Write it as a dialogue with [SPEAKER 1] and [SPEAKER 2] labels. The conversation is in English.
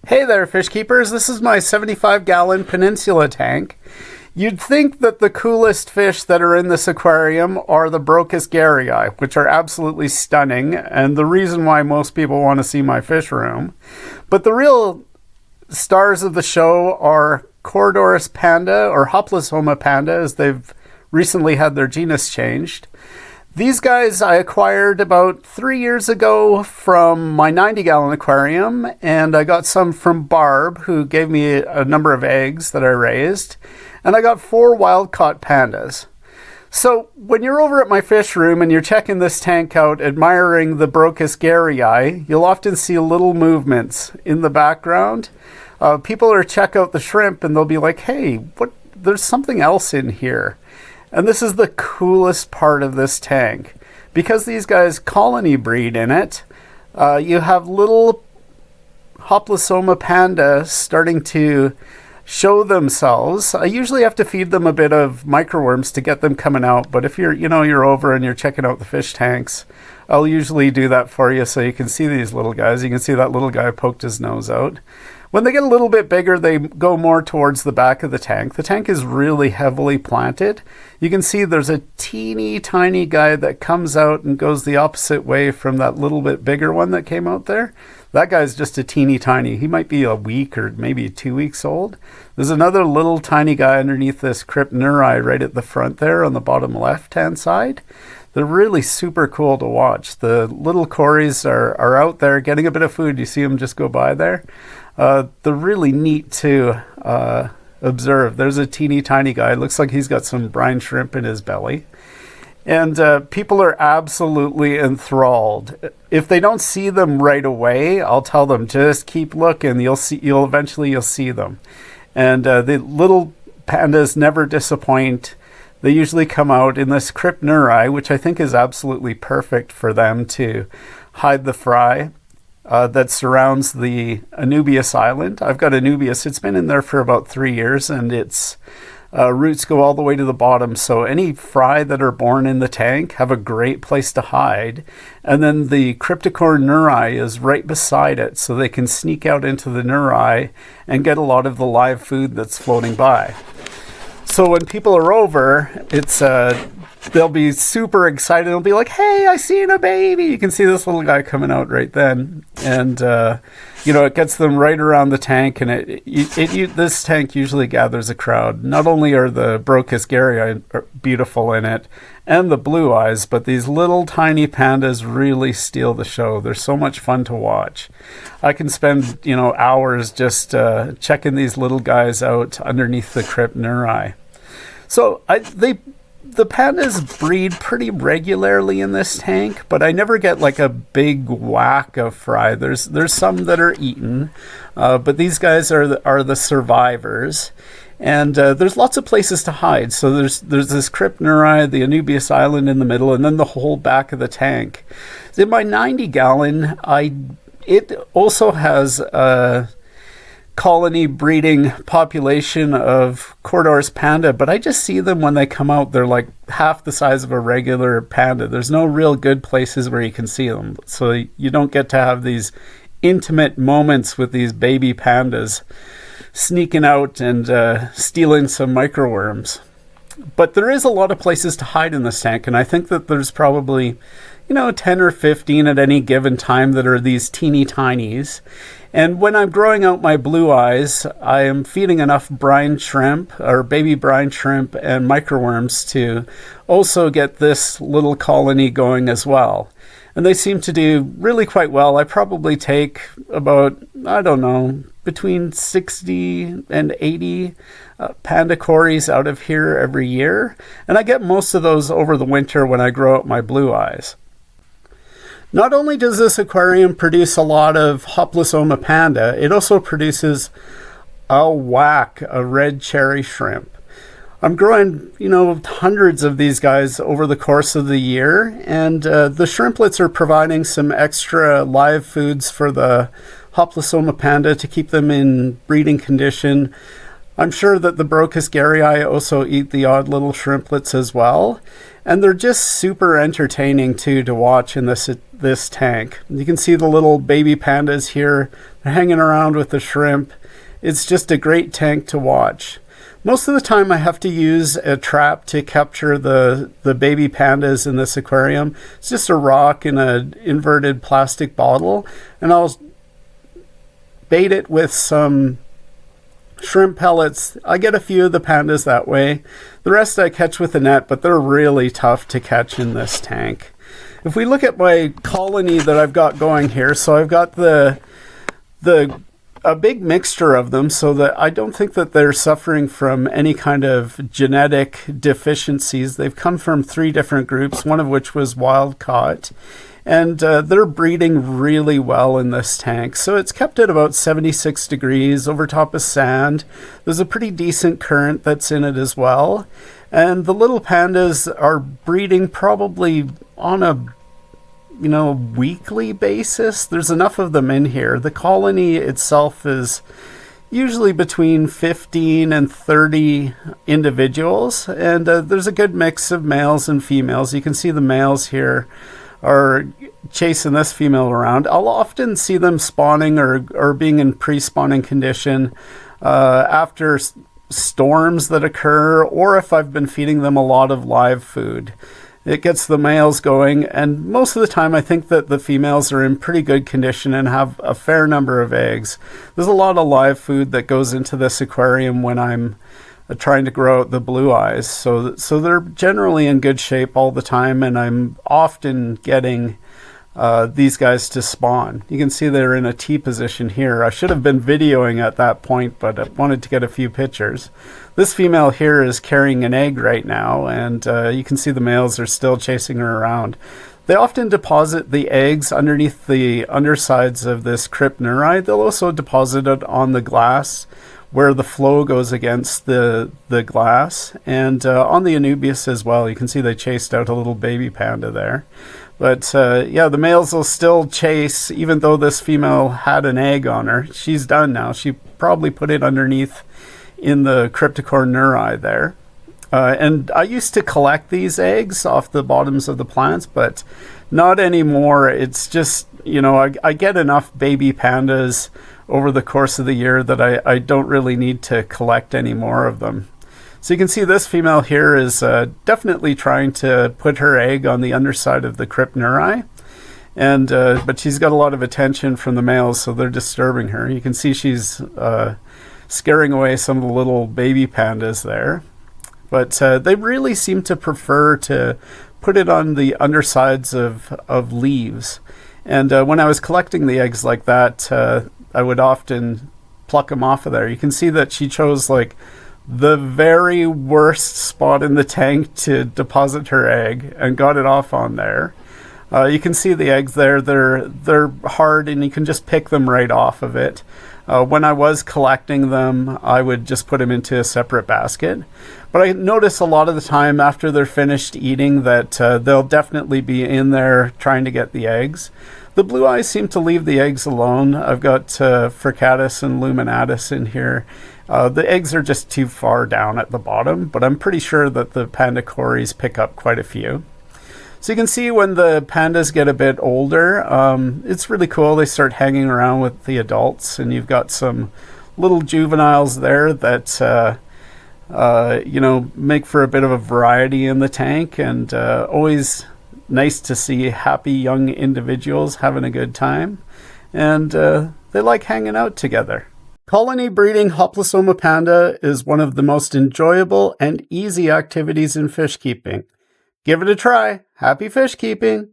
[SPEAKER 1] Hey there, fish keepers. This is my 75-gallon Peninsula tank. You'd think that the coolest fish that are in this aquarium are the Corys garii, which are absolutely stunning, and the reason why most people want to see my fish room. But the real stars of the show are Hoplisoma panda, or Hoplisoma panda, as they've recently had their genus changed. These guys I acquired about 3 years ago from my 90-gallon aquarium, and I got some from Barb, who gave me a number of eggs that I raised, and I got 4 wild-caught pandas. So when you're over at my fish room and you're checking this tank out, admiring the Corys garii, you'll often see little movements in the background. People are check out the shrimp and they'll be like, hey, there's something else in here. And this is the coolest part of this tank. Because these guys colony breed in it, you have little Hoplisoma panda starting to show themselves. I usually have to feed them a bit of microworms to get them coming out, but if you're over and you're checking out the fish tanks, I'll usually do that for you so you can see these little guys. You can see that little guy poked his nose out. When they get a little bit bigger, they go more towards the back of the tank. The tank is really heavily planted. You can see there's a teeny tiny guy that comes out and goes the opposite way from that little bit bigger one that came out there. That guy's just a teeny tiny. He might be a week or maybe 2 weeks old. There's another little tiny guy underneath this Cryptneri right at the front there on the bottom left-hand side. They're really super cool to watch. The little Cories are out there getting a bit of food. You see them just go by there. They're really neat to observe. There's a teeny tiny guy. Looks like he's got some brine shrimp in his belly. And people are absolutely enthralled. If they don't see them right away, I'll tell them, just keep looking. You'll eventually see them. And the little pandas never disappoint. They usually come out in this Cryptneri, which I think is absolutely perfect for them to hide the fry that surrounds the Anubias island. I've got Anubias. It's been in there for about 3 years, and its roots go all the way to the bottom. So any fry that are born in the tank have a great place to hide. And then the Cryptneri is right beside it, so they can sneak out into the neri and get a lot of the live food that's floating by. So when people are over, they'll be super excited. They'll be like, hey, I seen a baby. You can see this little guy coming out right then. And, it gets them right around the tank. And this tank usually gathers a crowd. Not only are the Corys garii beautiful in it and the blue eyes, but these little tiny pandas really steal the show. They're so much fun to watch. I can spend, hours just checking these little guys out underneath the Cryptneri. So the pandas breed pretty regularly in this tank, but I never get like a big whack of fry. There's some that are eaten, but these guys are the survivors. And there's lots of places to hide. So there's this Cryptneri, the Anubias island in the middle, and then the whole back of the tank. In my 90-gallon, it also has a colony breeding population of Corys panda, but I just see them when they come out. They're like half the size of a regular panda. There's no real good places where you can see them. So you don't get to have these intimate moments with these baby pandas sneaking out and stealing some microworms. But there is a lot of places to hide in this tank, and I think that there's probably 10 or 15 at any given time that are these teeny tinies. And when I'm growing out my blue eyes, I am feeding enough brine shrimp or baby brine shrimp and microworms to also get this little colony going as well. And they seem to do really quite well. I probably take about, between 60 and 80 Panda Cories out of here every year. And I get most of those over the winter when I grow out my blue eyes. Not only does this aquarium produce a lot of Hoplisoma panda, it also produces a whack of red cherry shrimp. I'm growing, hundreds of these guys over the course of the year, and the shrimplets are providing some extra live foods for the Hoplisoma panda to keep them in breeding condition. I'm sure that the Brocas garryi also eat the odd little shrimplets as well. And they're just super entertaining too to watch in this tank. You can see the little baby pandas here. They're hanging around with the shrimp. It's just a great tank to watch. Most of the time I have to use a trap to capture the baby pandas in this aquarium. It's just a rock in an inverted plastic bottle, and I'll bait it with some shrimp pellets. I get a few of the pandas that way. The rest I catch with a net, but they're really tough to catch in this tank. If we look at my colony that I've got going here, so I've got a big mixture of them, so that I don't think that they're suffering from any kind of genetic deficiencies. They've come from 3 different groups, one of which was wild caught. And they're breeding really well in this tank. So it's kept at about 76 degrees over top of sand. There's a pretty decent current that's in it as well. And the little pandas are breeding probably on a weekly basis. There's enough of them in here. The colony itself is usually between 15 and 30 individuals. And there's a good mix of males and females. You can see the males here are chasing this female around. I'll often see them spawning or being in pre-spawning condition after storms that occur, or if I've been feeding them a lot of live food. It gets the males going, and most of the time I think that the females are in pretty good condition and have a fair number of eggs. There's a lot of live food that goes into this aquarium when I'm trying to grow out the blue eyes, so they're generally in good shape all the time, and I'm often getting these guys to spawn. You can see they're in a T position here. I should have been videoing at that point, but I wanted to get a few pictures. This female here is carrying an egg right now, and you can see the males are still chasing her around. They often deposit the eggs underneath the undersides of this cryptneri. They'll also deposit it on the glass where the flow goes against the glass, and on the Anubias as well. You can see they chased out a little baby panda there. But yeah, the males will still chase, even though this female had an egg on her. She's done now. She probably put it underneath in the cryptocore neri there. And I used to collect these eggs off the bottoms of the plants, but not anymore. It's just, I get enough baby pandas over the course of the year that I don't really need to collect any more of them. So you can see this female here is definitely trying to put her egg on the underside of the cryptneri, and but she's got a lot of attention from the males, so they're disturbing her. You can see she's scaring away some of the little baby pandas there, but they really seem to prefer to put it on the undersides of leaves. And when I was collecting the eggs like that, I would often pluck them off of there. You can see that she chose like the very worst spot in the tank to deposit her egg and got it off on there. You can see the eggs there. They're hard, and you can just pick them right off of it. When I was collecting them, I would just put them into a separate basket. But I notice a lot of the time after they're finished eating that they'll definitely be in there trying to get the eggs. The blue eyes seem to leave the eggs alone. I've got Fricatus and Luminatus in here. The eggs are just too far down at the bottom, but I'm pretty sure that the Panda Cories pick up quite a few. So you can see when the pandas get a bit older, it's really cool. They start hanging around with the adults, and you've got some little juveniles there that make for a bit of a variety in the tank, and always nice to see happy young individuals having a good time, and they like hanging out together. Colony breeding Hoplisoma panda is one of the most enjoyable and easy activities in fish keeping. Give it a try. Happy fish keeping!